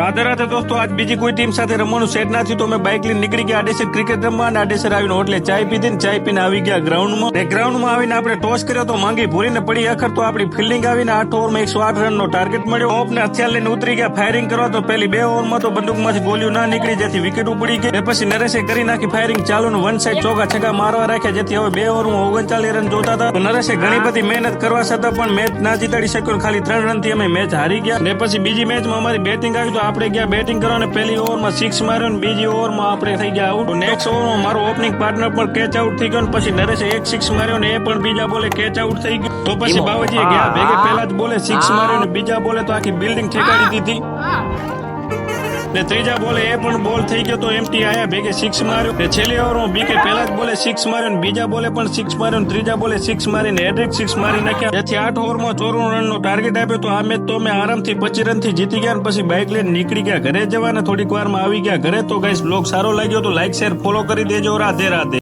રાધે રાધે દોસ્તો, આજ બીજી કોઈ ટીમ સાથે રમવાનું સેટ ના થયું તો અમે બાઇક લઈને નીકળી ગયા આડેસર ક્રિકેટ રમવા. અને આડેસર આવીને હોટલે ચાય પીધી ને ચાય પીને આવી ગયા ગ્રાઉન્ડમાં. ગ્રાઉન્ડમાં આવીને આપણે ટોસ કર્યો તો માંગી ભૂરીને પડી અખર. તો આપણી ફિલ્ડિંગ આવીને 8 ઓવરમાં 108 રનનો ટાર્ગેટ મળ્યો. ઓપને હથિયાર લઈને ઉતરી ગયા ફાયરિંગ કરવા. તો પહેલી 2 ઓવરમાં તો બંદૂકમાંથી ગોલીઓ ના નીકળી જેથી વિકેટ ઉપડી ગઈ. પછી નરેશે કરી નાખી ફાયરિંગ ચાલુ ને વન સાઈડ ચોકા છગ્ગા મારવા રાખ્યા જેથી હવે 2 ઓવરમાં 39 રન જોતા હતા. તો નરેશે ઘણી બધી મહેનત કરવા છતાં પણ મેચ ના જીતાડી શક્યો. ખાલી 3 રનથી અમે મેચ હારી ગયા. ને પછી બીજી મેચમાં અમારી બેટિંગ આવી તો આપણે ગયા બેટિંગ કરવા. પહેલી ઓવરમાં 6 માર્યો ને બીજી ઓવરમાં આપણે થઈ ગયા આઉટ. નેક્સ્ટ ઓવરમાં મારો ઓપનિંગ પાર્ટનર પણ કેચ આઉટ થઈ ગયો. પછી નરેશે 1 6 માર્યો ને એ પણ બીજા બોલે કેચ આઉટ થઈ ગયો. તો પછી બાવાજીએ ગયા ભેગે પહેલા જ બોલે 6 માર્યો ને બીજા બોલે તો આખી બિલ્ડિંગ ઠેકાડી દીધી. ને ત્રીજા બોલે એ પણ બોલ થઈ ગયો તો એમટી આયા ભેગે 6 માર્યો. ને છેલ્લી ઓવરમાં બીકે પહેલા જ બોલે 6 માર્યો ને બીજા બોલે પણ 6 માર્યો ને ત્રીજા બોલે 6 મારીને હેડ્રિક 6 મારી નાખ્યા. જેથી 8 ઓવરમાં 94 રનનો ટાર્ગેટ આપ્યો. તો આ મેચ તો અમે આરામથી 25 રનથી જીતી ગયા. પછી બાઇક લઈને નીકળી ગયા ઘરે જવાના. થોડીક વારમાં આવી ગયા ઘરે. તો ગાઈસ બ્લોગ સારો લાગ્યો તો લાઈક શેર ફોલો કરી દેજો. રાધે રાધે.